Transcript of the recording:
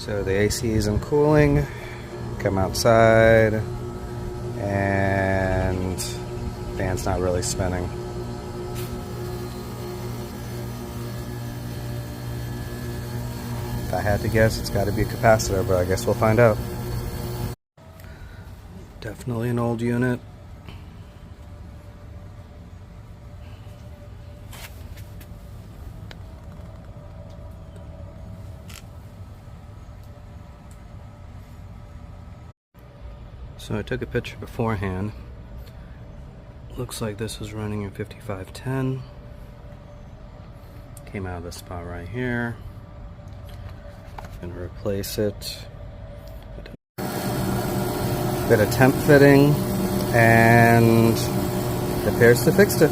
So the AC isn't cooling. Come outside and fan's not really spinning. If I had to guess, it's got to be a capacitor, but I guess we'll find out. Definitely an old unit. So I took a picture beforehand. Looks like this was running in 5510. Came out of the spot right here. Gonna replace it. Bit of temp fitting, and it appears to fix it.